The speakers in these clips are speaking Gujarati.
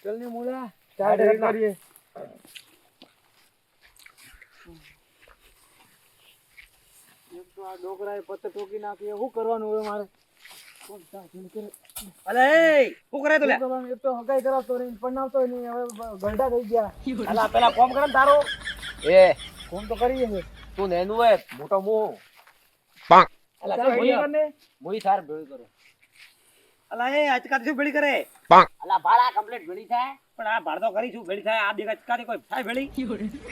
ચલ ને મુલા ચાલ કરીએ એક તો આ ડોકરાએ પત્તે ટોકી નાખી શું કરવાનું હવે મારે અલે શું કરે તું લે એક તો હગાઈ કરાવતો નહીં પરણાવતો નહીં હવે ગરડા થઈ ગયા અલા પેલા કોમ કરે ને તારો એ ફોન તો કરીએ છે તું નેનું હે મોટો મો અલા ચાલ તો ભેગી કરને મુઈ સાર ભેળી કરું અલા એ આજકાલ શું ભેળી કરે અલા ભાડા કમ્પ્લીટ ભેળી થાય પણ આ ભાડતો કરી શું ભેળી થાય આ દેખ આજકાલ કોઈ થાય ભેળી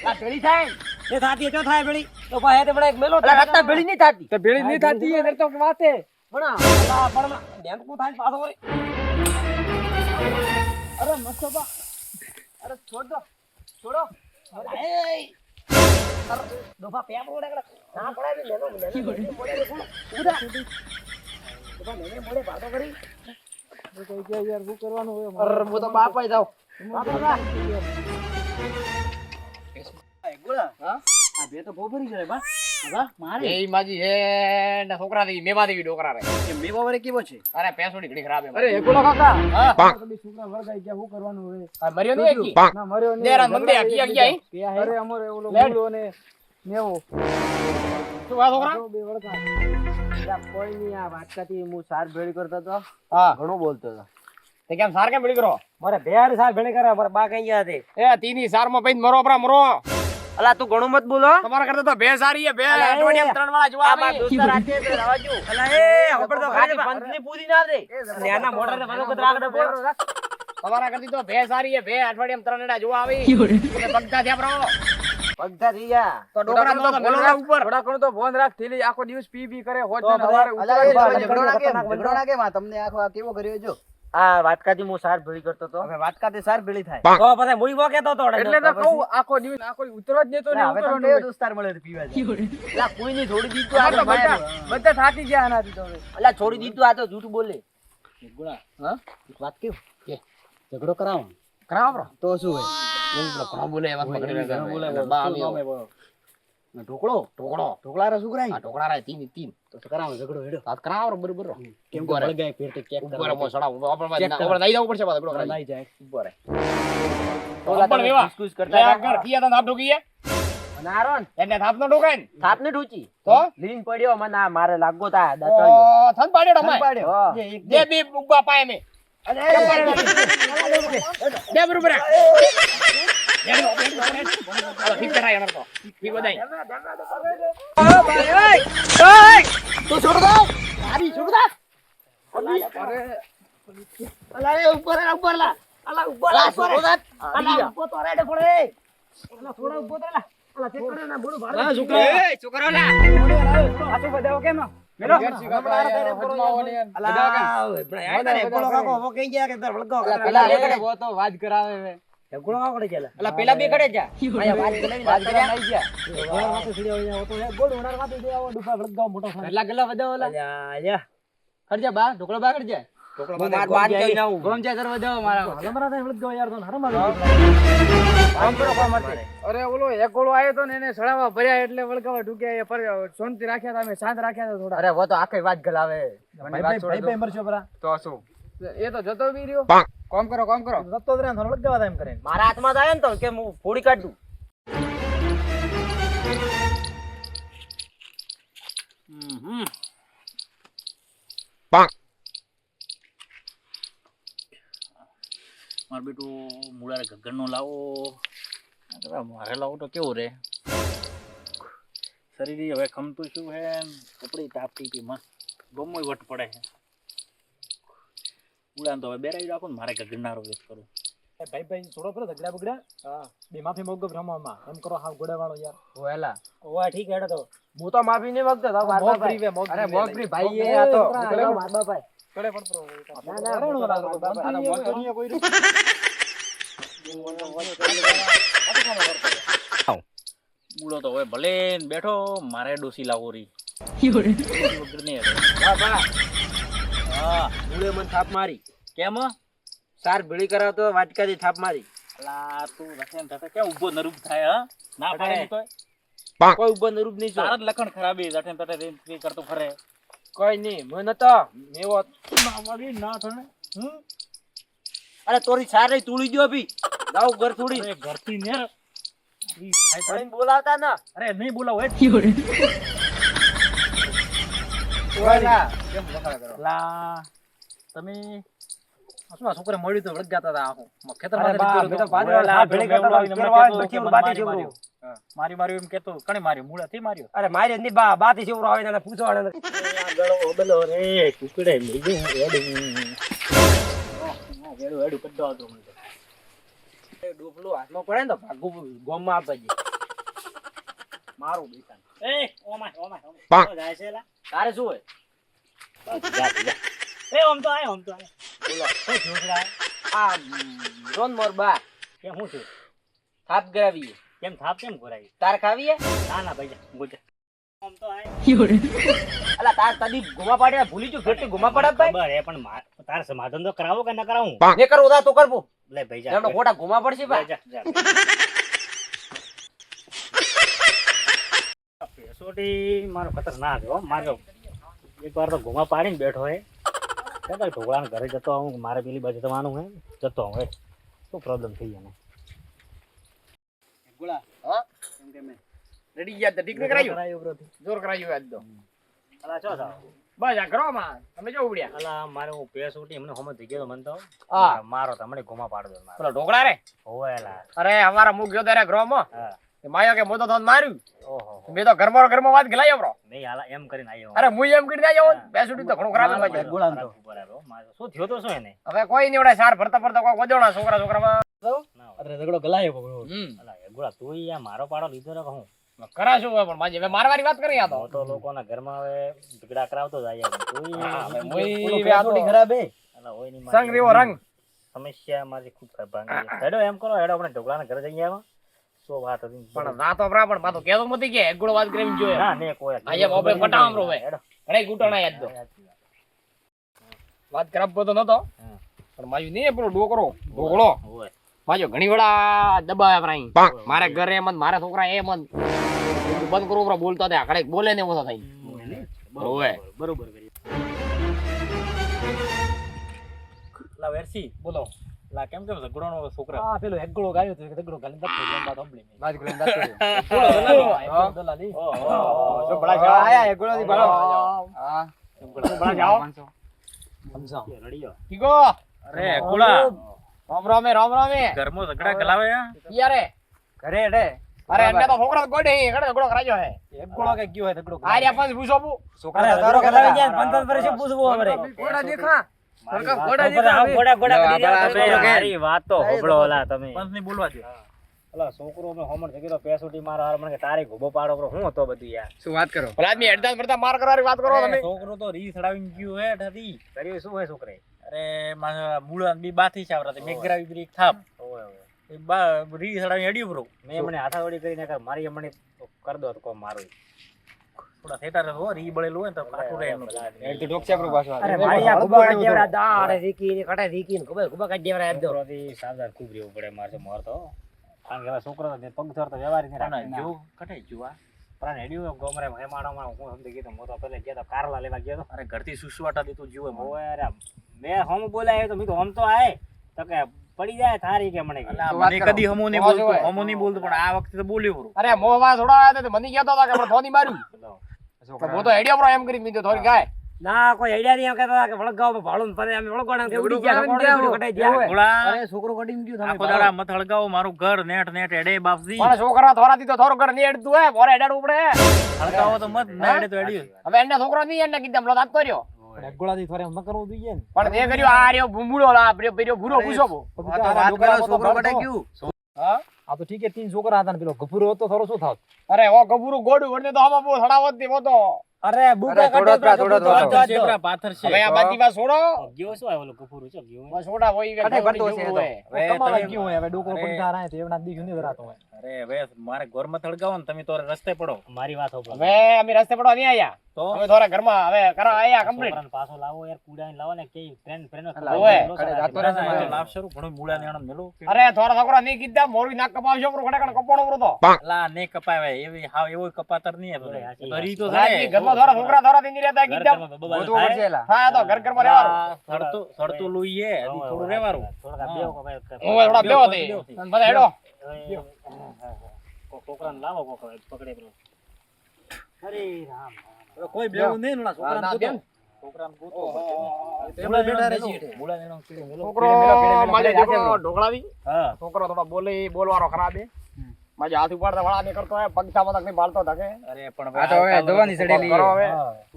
આ ભેળી થાય એ થાતી તો થાય ભેળી તો ભાઈ તે બડા એક મેલો અલા રત્તા ભેળી નહીં થાતી તો ભેળી નહીં થાતી એ તો વાતે પણ અલા પણ બેંક કો થાય પાછો વળી અરે મસ્ત બા અરે છોડો એ ડોફા પેપ ઓડે કરે ના પડાય ને લેનો મોડે કોણ ઉડા ડોફા મેને મોડે ભાડો કરી તો કઈ કે યાર શું કરવાનું હવે અરે હું તો બાપાઈ જાવ બાપા એ ગોળા હા આ બે તો બહુ ભરી છે બા હા મારે એ માજી હે ને છોકરા દી મેવા દેવી ડોકરા રે કે મેવા વરે કેવો છે અરે પેસોડી ઘણી ખરાબ હે અરે એકોલો કાકા હા કદી છોકરા વળગાઈ ગયા શું કરવાનું હવે આ મર્યો નહીં એકી ના મર્યો નહીં દેરા મંદે આકી ગયા અરે અમારે ઓલો લેડ. મૂળો ને નેવો શું આ છોકરા બે વળગા કોઈ નહીં આ વાત કરતી હું સાર ભેળી કરતો તો હા ઘણું બોલતો હતો તે કેમ સાર કેમ ભેળી કરો મારે ભેર સાહેબ ભેળે કરે મારા બા કઈ ગયા હતી એ તીની સાર માં પૈન મરો પરા મરો અલા તું ઘણું મત બોલો તમારા કરતા તો બે સારી હે બે અઠવાડિયામાં ત્રણ વાળા જોવા આ આવી દોસ્ત રાતે તે રવાજો અલા એ હબડ તો ખાલી પંચની પૂરી ના દે નેના મોટર ને બધો કતરા આગળ બોલ તમારા કરતી તો બે સારી હે બે અઠવાડિયામાં ત્રણ એડા જોવા આવી તમે પગતા થયા પ્રો પગતા થઈ ગયા તો ડોકરા તો બોલડા ઉપર થોડા ઘણું તો ફોન રાખ થેલી આખો દિવસ પી પી કરે હોજ તો ને સવારે ઝઘડોણા કેમ તમને આખો કેવો કર્યો જો આ વાટકાથી હું સાર ભેળી કરતો તો હવે વાટકાથી સાર ભેળી થાય તો પછી મુઈ વો કેતો તો એટલે તો કહું આખો દિવસ આખો ઉતરવા જ દેતો ને હવે તો બે દોસ્તાર મળે પીવા જાય કોઈ ની છોડી દીધું આ તો બધા થાકી ગયા આનાથી તો હવે અલા છોડી દીધું આ તો જૂઠ બોલે ગુણા હા એક વાત કેવું કે ઝઘડો કરાવો કરાવો પ્રો તો શું હોય એમ ઘણો બોલે એ વાત પકડી ઘણો બોલે, બા આવ્યો ઢોકળો ટોકડો ઢોકળા રે શું આ કરાય ટોકડા રે તીન તો કરાવો ઝઘડો હેડો સાત કરાવો બરોબર કેમ ઉપર કે વળગાય પેટ ચેક ઉપર મો સડા ઉપર Check કરો. ઉપર દઈ જવું પડશે પાછો ટોકડા લઈ જાય ઉપર ઓલા પણ વેવા ખુશ લે કરતા આગળ કિયા તા થાપ ઢોકીએ નારોન એટલે થાપ નો ઢોકાય ને થાપ ને ઢૂચી તો લીન પડ્યો મને આ મારે લાગો તા ઓ દાતળ્યો થન પાડ્યો ડમાય પાડ્યો દે બી ઉબા પાય મે દે બરોબર ઠીક કરાય એનો તો ઠીક બધાય તું છોડ દો મારી છોડ દો અલા એ ઉપર લા અલા ઉપર અલા ઉપર તો રેડે પડે અલા થોડા ઉપર તો લા અલા ચેક કરો ના બોડું ભાડું હા છોકરા એ છોકરા લા આટલું બધાઓ કેમ મેલો પેલા બે કડે તો વાત કરાવે હવે ઢગલો કાકો કડે ગયેલા અલા પેલા બે કડે જા આયા વાત કરી વાત એટલા ગલ્લા વધાવો ઓલા કર્યા ખર્જા બા ઢોકળો બા ખર્જા હું માર બાદ જઈ ના હું ગોમ જાય સર વધાવો મારા હલમરા થાય વળગ યાર તો હરમ કામ કરો કામ મારતે અરે ઓલો એક ગોળો આવ્યો તો ને એને સળાવા ભર્યા એટલે વળગાવા ઢુક્યા એ પર શાંતિ રાખ્યા હતા અમે શાંત રાખ્યા હતા થોડા અરે વો તો આખી વાત ગલાવે ભાઈ મરશો પરા તો શું એ તો જતો બી રહ્યો કોમ કરો જતો જ રહ્યા વળગાવા હતા એમ કરે મારા હાથમાં આવે ને તો કે હું ફોડી કાઢું માર બેટું મુળારે ગગનનો લાવો મારે લાવો તો કેવો રે શરીર હવે ખમતું શું હે કપડી તાપતી હતી માં ગમો વટ પડે છે ઉડાન તો હવે બેરાઈ રાખો ને મારે ગગનારો વેચ કરું ભાઈ ભાઈ થોડો કરો ઝઘડા બગડા હા બે માફી મોગો બ્રહ્મામાં એમ કરો હાવ ગોડા વાળો યાર ઓલા ઓવા ઠીક હેડો તો હું તો માફી નહીં માંગતો તો મોગરી વે મોગરી અરે મોગરી ભાઈ એ આ તો માર બાપા કડે પણ પ્રો ના ના મોગરી કોઈ મૂળો તો હવે ભલે ને બેઠો મારે ડોસી લાવો રી વગર નહીં હેડે. બાપા હા મુળે મને થાપ મારી કેમ સાર ભેળી કરાવતો વાટકાથી થાપ મારી અલા તું રખેન થતા ક્યાં ઊભો નરૂપ થાય હા ના પાડે ને તોય કોઈ ઉપર નરૂપ નહીં છો તારા જ લખણ ખરાબ એ રખેન તટે રેન કરતો ફરે કોઈ નહીં મને તો મેવો ના મળી ના થણે અરે તોરી સારે તૂળી ગયો ભી જાવ ઘર થોડી અરે ઘરથી ને ભાઈ બોલાવતા ના અરે નહીં બોલાવો એ ઓલા કેમ લખાડા કરો લા તમે શું આ છોકરા મળ્યું તો વળગાતા હતા આખું ખેતરમાં અરે બા મેં તો પાદરા ભેળી કરતા મારી માર્યો એમ કેતો કણે માર્યો મૂળાથી માર્યો અરે મારે ની બા બાતી જેવરો આવે ને પૂછવાના ગળો ઓબલો રે કુકડે મેલી વેડું વેડું કડો હતો મને ડોફલો હાથમાં પડે ને તો ભાગુ ગોમમાં આપજે મારું બેટા એ ઓમાય ઓમાય જાય છે લા તારે શું હોય એ ઓમ તો આય બોલો શું છોકરા આ રોન મોર બા કેમ હું છું થાપ ગરાવી કેમ થાપ કેમ કરાવી તાર ખાવીએ ના ના ભાઈ ગુજે ઓમ તો આય અલા તાર કદી ગુમા પાડ્યા ભૂલી જો ફેટ ગુમા પાડા ભાઈ ખબર હે પણ તાર સમાધાન તો કરાવો કે ના કરાવું ને કરું ઉદા તો કરબો લે ભાઈ જા એનો ખોટા ગુમા પડશે ભાઈ જા જા પેસોટી મારો ખતરનાક હો મારો એકવાર તો ઘુમા પાડીને બેઠો હે કદાચ ઢોકળાને ઘરે જતો આવું મારે પેલી બાજુ જવાનું હે જતો આવું હે શું પ્રોબ્લેમ થઈ ગયો ગોળા હા કેમ કે મે રેડી ગયા તો ઠીક ને કરાયું જોર કરાયું આજ તો અલા ચો થાવ બસ આ કરો માં તમે જો ઉડ્યા અલા મારે હું પેસોટી એમને સમજ થઈ ગયો મન તો હા. મારો તમને ઘુમા પાડો મારો પેલો ઢોકળા રે હોવેલા અરે અમારા મુખ ગયો તારે ગ્રોમ હા માયો કે મોતો તો માર્યું ઓહો મેં તો ઘરમાં વાત ગલાયો બ્રો નહીં હાલા એમ કરીને આવ્યો અરે મુઈ એમ કરી આવ્યો બેસુડી તો ઘણું ખરાબ લાગ્યું શું થયો તો શું એને હવે કોઈ નહીં ઓડા સાર ભરતા ભરતા કોઈ વધોણા છોકરામાં અરે ઝઘડો ગલાયો હમ અલા એગુડા તું યા મારો પાડો લીધો ને હું કરા શું હવે પણ માજી હવે મારવારી વાત કરી આ તો હું તો લોકોના ઘરમાં હવે ઝઘડા કરાવતો જાય તું મુઈ હવે આ તો ખરાબ હે અલા હોય ની સંગ રેવો રંગ સમસ્યા મારી ખૂબ ખરાબ હેડો એમ કરો હેડો આપણે ઢોકળાના ઘરે જઈએ આવા શું વાત હતી પણ રાતો બરા પણ માતો કેતો મતી કે એકગુડો વાત કરીને જોયો ના ને કોઈ આયા બાપે પટામ રો હવે હેડો અરે ગુટણા યાદ દો વાત ખરાબ તો નતો પણ માયું નહીં પેલો ડોકરો ઢોકળો હોય માજો ઘણી વડા દબાવ્યા પ્રાઈ મારે ઘરે મન મારા છોકરા એ મન બંધ કરો બરો બોલતો તે આખડે બોલે ને મોતો થઈ ઓય બરોબર કરી લા વેરસી બોલો લા કેમ કેમ ઝઘડોનો છોકરા આ પેલો એકગળો ગાયો તો એકગળો ગાલી દત્તો જેમ વાત સાંભળી મેં વાત કરીને દાતો દલાલી જો બડા જાવ આયા એકગુડો થી બળો હા બડા જાવ સમજાવ રડીયો ઠીકો અરે કુળા રામ રામે ઘરમાં ઝઘડા ગલાવે યારે ઘરે રે અરે એને તો છોકરા ગોડે એકડે ઝઘડો કરાયો હે એકગળો કે ગયો હે એકગળો આર્યા પાંચ પૂછો બુ છોકરા તારો કરાવી ગયા 15 વર્ષે પૂછવું અમારે ગોડા દેખા મારી વાત તો હોબળો ઓલા તમે પંચની બોલવા દે ઓલા છોકરો મે હોમર થઈ ગયો પેસોટી મારા હાર મને કે તારે ગોબો પાડો કરો હું હતો બધું યાર શું વાત કરો ભલા આદમી અડધા પડતા માર કરવાની વાત કરો તમે છોકરો તો રી સડાવીને ગયો હે ઠાડી કર્યું શું હે છોકરે અરે મારા મૂળા બી બાથી ચાવરા મેં ગ્રાવી બ્રેક થાપ ઓય ઓય એક બા રી સડાવીને અડ્યું બ્રો મેં મને હાથાવડી કરીને કર મારી મને કર દો તો કો મારું થોડા થેટા રહો રી બળેલું હોય ને તો પાછું રહે એ તો ડોકચા પર પાછો અરે મારી આ ગુબા કાઢી દેવરા દાડે રીકી ને કટે રીકી ને ગુબા કાઢી દેવરા એકદમ છોકરોથી સાવધાન ખૂબ રહેવું પડે મારે મોર તો કારણ કે હવે છોકરો તો પગ ધર તો વ્યવહાર ને રાખે જો કટે જોવા પણ હેડ્યું ગોમરે હેમાડામાં હું સમજી ગયો તો પેલે ગયા તો કારલા લેવા ગયો તો અરે ઘરથી સુસવાટા દીધું જીવો ઓય અરે મેં હમ બોલાય તો મી તો હમ તો આય તો કે પડી જાય થારી કે મને કે. મને કદી હમો નહીં બોલતો હમો નહીં બોલતો પણ આ વખતે તો બોલ્યો બરો અરે મોહમાં થોડા આવ્યા તો મને કહેતો હતો કે પણ થોડી માર્યું તો હું તો હેડિયો બ્રો એમ કરી મીધો થોડી ગાય ના કોઈ આઈડિયા નહીં કહેતા કે વળગાવ ભાળું પડે અમે વળગાવડા કે ઉડી ગયા કટાઈ ગયા ઓલા અરે છોકરો કટી ગયો આખો દાડા મત હળગાવો મારું ઘર નેટ એડે બાપજી પણ છોકરા થોરાથી તો થોડું ઘર નહીં હેડતું હે મોરે હેડાડવું પડે હળગાવો તો મત ના એડે તો એડ્યું હવે એને છોકરો નહીં એને કીધું લો આપતો રહ્યો ગોળાથી થોરે ન કરવું જોઈએ ને પણ તે કર્યો આ રહ્યો ભૂંબુડો લા પેલો ભૂરો પૂછો છોકરો કટાઈ ગયું હા આ તો ઠીક છે તીન છોકરા હતા ને પેલો ગફુરો હતો થોડો શું થાત અરે ઓ ગબુરું ગોડું વળને તો હમા બહુ સડાવત થી મોતો અરે બુકા કાઢે પાથર છે હવે આ બાકી વાત છોડો ગયો શું આવ્યો કપૂર છે ગયો બસ છોડા હોય કે ભરતો છે કમાવા ગયું હોય હવે ડોકરો પંખા રાય તો એવડા દીખ નહીં ધરાતો હોય અરે હવે મારે ઘરમાં થળગાવો ને તમે તો રસ્તે પડો મારી વાત હોબળો હવે અમે રસ્તે પડવા નહીં આયા તો હવે થોડા ઘરમાં હવે કરા આયા કમ્પ્લીટ છોકરાને પાછો લાવો યાર કુડાઈને લાવો ને કે ફ્રેન્ડ ઓય, લાવ શરૂ ઘણું મૂળા ને મેલું અરે થોડા છોકરા નહીં કીધા મોરી નાક કપાવજો બરો ખડે કપોણો બરો તો લા ને કપાવે એવી હાવ એવો કપાતર નહીં હતો સાચી કરી તો રાજની ઘરમાં ધોરા છોકરા ધોરા થી નહીં રહેતા કીધા ગોતવું પડશે એલા. હા તો ઘર ઘરમાં રહેવાનું સડતું લુઈએ હજી થોડું રહેવાનું થોડાક બેહો કે ભાઈ હું થોડા બેહો તે અને બધા હેડો છોકરાને લાવો કોક પકડે પેલો. હરે રામ કોઈ બેવું નહીં ને હા, ના બેન. છોકરાને ગોતો છોકરો માજે દીકરો ઢોકળાવી હા છોકરો થોડો બોલવાનો ખરાબ હે માજે હાથ ઉપાડતા વાળા ને કરતો હે પગથા પગક ની બાળતો থাকে અરે પણ આ તો હવે દવાની સડેલી કરો હવે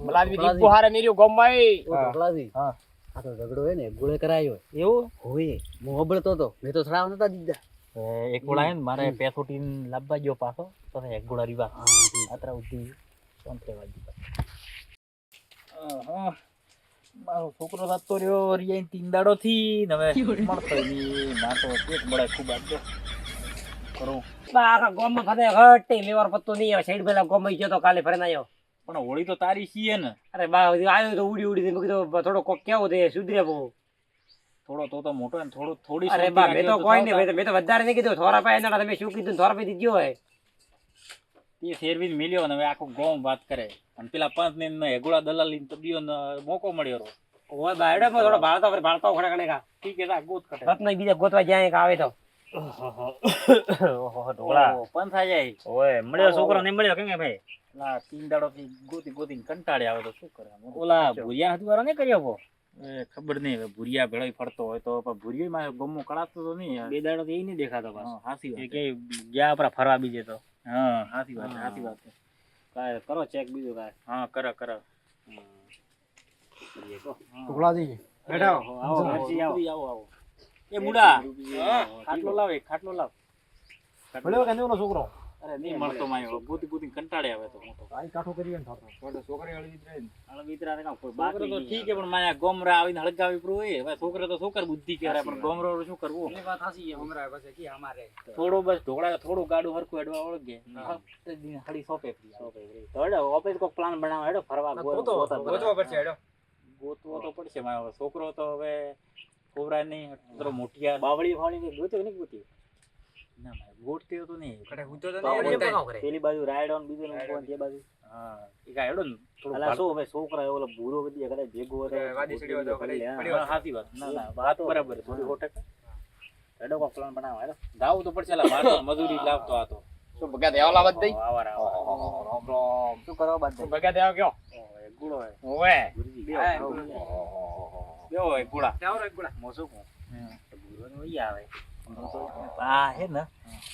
બલાદવી દીપુ હારે નીર્યો ગોમભાઈ ઢોકળાજી હા. આ તો ઝઘડો હે ને ગોળે કરાયો એવું હોય હું હબળતો તો મેં તો થડાવ નતા દીધા એક ગોળા હે ને મારે પેસોટીન લાવવા ગયો પાછો તો એક ગોળા રીવા આતરા ઉધી સંતરેવા દીધા મારો છોકરો થતો રહ્યો રિયાઈ 3 દાડો થી ને હવે મળતો ની નાતો પેટ બળે ખૂબ આજો કરું આખા ગામમાં ફતે હટે લેવાર પત્તો નહીં આવે સાઈડ પેલા ગામમાં ગયો તો કાલે ફરીને આવ્યો પણ હોળી તો તારી છીએ ને અરે બા આવ્યો તો ઉડી ઉડી મેં કીધું થોડો કોક કેવો તે સુધરે બહુ થોડો તો મોટો ને થોડી અરે બા મેં તો કોઈ નહીં મેં તો વધારે નહીં કીધું થોડા પાય ના તમે શું કીધું થોડા પાય ગયો હોય તે ફેરવી મિલ્યો ને હવે આખું ગામ વાત કરે અને પેલા પાંચ ને હેગુડા દલાલી ને તબિયો ને મોકો મળ્યો રો ઓય બાયડે માં થોડો ભાળતો ખડા કણે કા ઠીક છે ગોત કટે રત્ન બીજા ગોતવા જાય કે આવે તો ઓહો ઢોકળા પણ થાય જાય ઓય મળ્યો છોકરો નહીં મળ્યો કેમ કે ભાઈ ના 3 દાડો થી ગોતીને કંટાળે આવે તો શું કરે ઓલા ભુરિયા હતું વાળો નહીં કર્યો પો એ ખબર નહીં હવે ભુરિયા ભેળો ફરતો હોય તો પણ ભુરિયો માં ગમો કળાતો તો નહીં બે દાડો તો એ નહીં દેખાતો પાછો હા, હાચી એ વાત કે ગયા આપડા ફરવા બીજે તો હા હાચી વાત છે. કાંઈ કરો ચેક બીજું કાંઈ હા કરો ઢોકળાજી બેઠો આવો હરજી આવો આવો એ મુડા ખાટલો લાવ ભલે કે નો છોકરો અરે નહીં મળતો માયો ગોતી કંટાળે આવે તો મોટો આઈ કાઠો કરીએ ને થાતો છોકરી હળી રહે ને હાલ વિતરા કામ કોઈ છોકરો બાકી તો ઠીક છે પણ માયા ગોમરા આવીને હળગાવી પ્રો એ હવે છોકરો તો છોકર બુદ્ધિ કહેવાય પણ ગોમરો શું કરવું એ વાત સાચી છે હમણાં પછી કી અમારે થોડું બસ ઢોકળા થોડું ગાડું હરખું હેડવા ઓળગે હળી સોપે તો હેડો ઓફિસ કોક પ્લાન બનાવો હેડો ફરવા ગોતવો પડશે હેડો ગોતવો તો પડશે મારો છોકરો તો હવે કોબરા નહીં થોડો મોટિયા બાવળી ફાવળી ગોત્યો નહીં ગોતી ના મારે ગોતતી તો નહીં કડે હુતો તો બાવળી નહીં પકાવ કરે પેલી બાજુ રાઈડ ઓન બીજું તે બાજુ હા એ કાંઈ હેડો ને થોડું અલા શું હવે છોકરા ઓલો ભૂરો બધી કદાચ ભેગો હતો વાદી ચડ્યો હતો, કદાચ હા, સાચી વાત ના વાત બરાબર થોડી હોટે હેડો કોક પ્લાન બનાવો હેડો જાવું તો પડશે લા મારે તો મજૂરી લાવતો હતો શું ભગા દેવા લાવત દઈ આવાર શું કરવા બાદ શું ભગા દેવા કયો એક ગુડો હે ઓવે કેવો હોય ગુડા મોસું કો ભૂરો નો ઈ આવે આ હે ને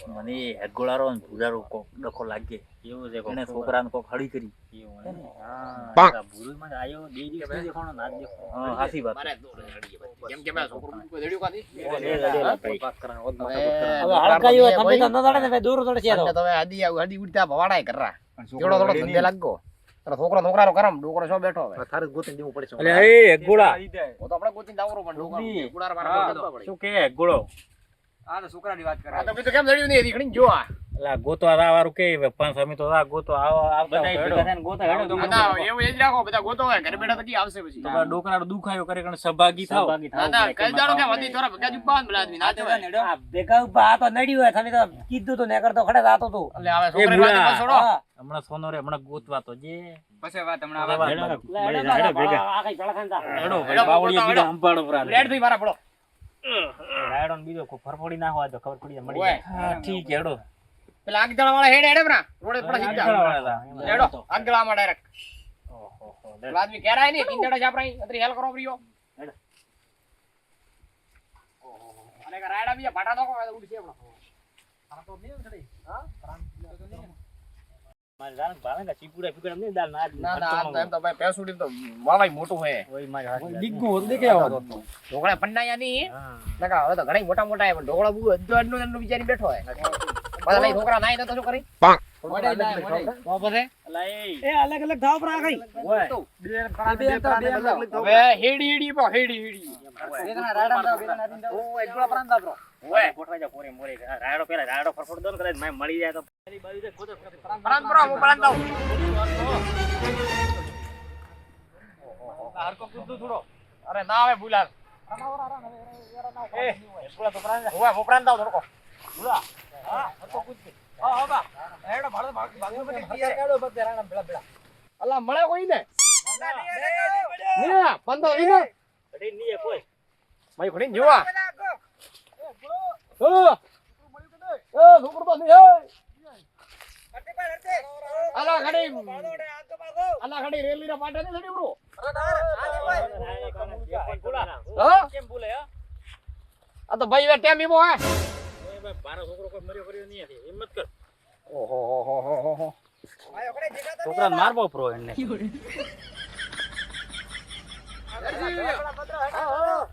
મને હેડગોળારો ને ભૂરારો કોક ડખો લાગે એવું છે એને છોકરાને કોક હળી કરી એવું હે ને હા ભૂરો માં આયો બે દિવસ નહીં દેખાણો ના દેખો હા સાચી વાત મારે દોર હળી બધી કેમ કે મેં છોકરો કોઈ દડ્યું કાથી બે લડેલા ભાઈ પાક કરા ઓદ હવે હળકાયો તમે તો ન દડે ને ભાઈ દૂર દડે છે તો તમે આદી ઉડતા ભવાડાય કરા થોડો ધંધે લાગો તારો છોકરાનો કરમ ડોકરો છો બેઠો હવે થારે ગોતીને દેવું પડશે એટલે એ હેગગોળા હું તો આપણે ગોતીને દાવરો પણ ડોકરો ગુડાર મારા ગોતવા પડે શું કે હેગગોળો આ તો છોકરાની વાત કરે આ તો કીધું કેમ દડ્યું નહીં રીખણી જો આ એટલે ગોતવા વાળું કે પાંચ સમી તો આ ગોતો આવતા બધા ભેગા થઈને ગોતા હેડો બધા એવું એ જ રાખો બધા ગોતો હોય ઘરે બેઠા તો કી આવશે પછી તો ડોકરાનો દુખાયો કરે કારણ સહભાગી થાવ સહભાગી ના થાવ ના કઈ દાડો કે વધી થોડા ભગા જુબાન બોલા આદમી ના હોય આ ભેગા ઉભા આ તો નડ્યું હોય તમે તો કીધું તો નેકર તો ખડે જાતો તો એટલે હવે એ છોકરી ભૂલા. વાત છોડો હા હમણાં સોનો રે હમણાં ગોતવા તો જે પછી વાત હમણાં હવે વાત વાત મળી જાય હેડો ભેગા આ કઈ પેલા ખાંદા હેડો હેડો, ભાઈ બાવળીએ ગોતો, બીજા હેડો. અંપાડો પર લેટ થઈ મારા પડો રાઈડ ઓન બીજો કોઈ ફરફડી ના હોય તો ખબર પડી જાય મળી ઓય જાય હા ઠીક છે, હેડો પેલા આગળ વાળા હેડ હેડે બરા રોડે પડા સીધા હેડો આગળ માં ડાયરેક્ટ ઓહો પેલા આદમી કેરાય નહીં તીન દાડા જાપરાઈ અત્રે હેલ કરો પ્રિયો હેડો. અને કે રાયડા બીજા ભાટા દોકો ઉડશે આપણો મારે જાણ ભાવે ને ચીકુડા ફીકુડા નહીં દાલ ના ના ના આમ તો એમ તો ભાઈ પેસુડી તો વાવાઈ મોટું હે ઓય મારે હાથ ડિગ્ગુ હોત દેખે આવો ઢોકળા પન્નાયા નહીં નકા હવે તો ઘણા મોટા મોટા હે પણ ઢોકળા બુ અડધો અડધો એનું વિચારી બેઠો હે બધા લઈ છોકરા નાઈ તો શું કરી મોડે જાય મોડે તો પછી અલા એ એ અલગ અલગ થાવ પર આ કઈ ઓય હવે હેડી હેડી પો હેડી હેડી ઓય ગોઠવાઈ જા કોરે મોરે રાયડો પેલા રાયડો ફરફડ દોન કરે મે મળી જાય તો પરાન પરા હું પરાન દઉં હરકો કૂદું થોડો અરે ના આવે ભૂલાલ એ ભૂલા તો પરાન ઓય હું પરાન દઉં થોડો ભૂલા હા હરકો કૂદ હા હા બા એડો ભાડો ભાગ ભાગ બેટી તૈયાર કાઢો બસ રાણા ભેળા ભેળા અલા મળે કોઈ ને ને બંધો ઈને અડી નીએ કોઈ ભાઈ ઘડીને જોવા છોકરો તો નહીં અલા ઘડી રેલી ના પાટે નહીં લડી બરો હા કેમ બોલે હા આ તો ભાઈ ટેમ ઈમો હે મારો છોકરો કોઈ મર્યો કર્યો નહીં હતી હિંમત કર ઓહો હો હો હો હો છોકરાને મારવો પ્રો એને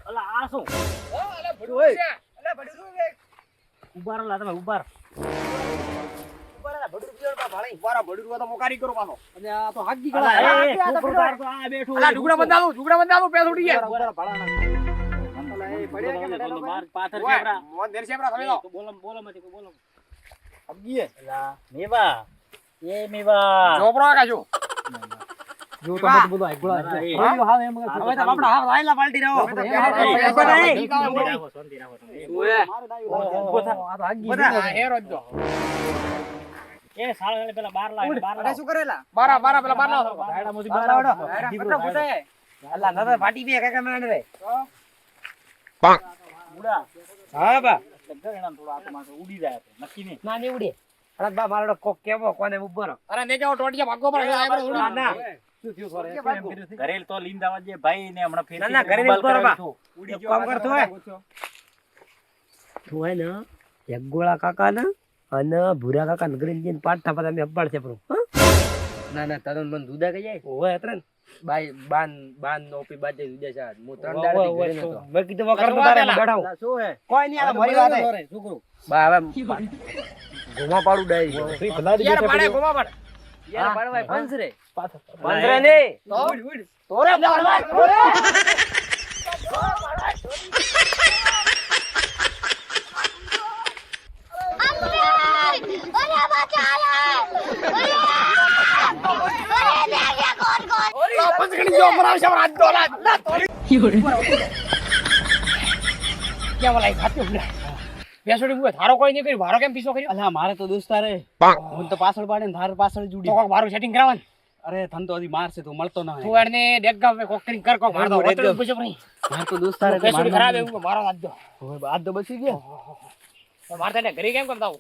અલા આ શું ઉબાર લા તમે ઉબાર અને આ તો હાગી અલા ગળા એ છોકરો તાર તો આ બેઠું અલા ઢુકડા બંધાવું પેસ ઉડી ગયા માર પાથર ઓય, કેબરા મોન દેર સેબરા તમે તો બોલો મતી બોલો હગીએ અલા મેવા એ મેવા જોપરો કા જો જો તમે તો બધું આઈગોળા અલા, એ. બોલ્યો હાવ એમ હવે તો આપડા હાથ આયલા પાલટી રહો શાંતિ રાખો, શાંતિ રાખો તમે. ઓય ઉભો થા આ તો આગી બધા હેરો જ જો એ સાળા પેલા 12 લાખ શું કરેલા બારા પેલા બાર લાવો ગાડા મોથી બાર આવડો. દીકરો પૂછાય અલ્લા નતો ફાટી બે કાકા મને રે ઉડા હા બા ગગડામાં થોડો આત્મા ઉડી જાય તો નક્કી નહીં ના ને ઉડે અરે બા મારો કોક કેવો કોને ઉભો રહો અરે ને જાવ ટોટિયા ભાગો પર ના ના શું થયું સોરે કે કેમ ભાગો? કર્યું છે ઘરેલ તો લીંદાવા જે ભાઈ ને હમણાં ફેર ના, ના, ઘરે નહીં બરોબર. એક કામ કર તું હે તું હે ને એક ગોળા કાકા ને અને ભૂરા કાકા નગરીન જઈને પાઠા પર અમે અપાડ છે પ્રો ના ના તરન મન દુદા કઈ જાય ઓય અતરન બાઈ બાન નો પી બાજે દુદા છે હું 3 દાડા થી ઘરે નતો મેં કીધું વકર તો તારે બેઠાવ શું હે કોઈ નહીં આ મારી વાત હે છોકરો બા હવે ઘુમા પાડું ડાઈ ફ્રી ભલાડી યાર બેઠા પાડે પડ્યો. ગોમા પાડે યાર પાડવાય પંસરે પાછો. પંસરે ને તોરે પંચકડી જો મરાવ છે રાત દોલા ક્યાં વલાઈ ખાતું પેસોડી મુએ થારો કોઈ નહીં કર્યું ભારો કેમ પીસો કર્યો અલ્યા મારે તો દોસ્તાર હે હું તો પાછળ પાડે ને ધાર પાછળ જ તો ઉડી કોક મારું સેટિંગ કરાવન અરે ધન તો હજી મારશે તું મળતો ના તું એડને ડેગા મે કોક કરીને કર કોક મારતો ડેગા. હોટલ પૂછો નહીં માર તો દોસ્તાર હે પેસોડી ખરાબ એવું મારો રાત દો આજ તો બચી ગયા મારતા ને ઘરે કેમ કરતા હું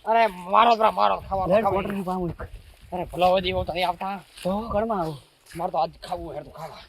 અરે મારો ખાવાનો વોટર ની પાઉં અરે ભલો વધી તો નહીં આવતા તો કરમાં આવો મારે તો આજ ખાવું હેર તો ખાવા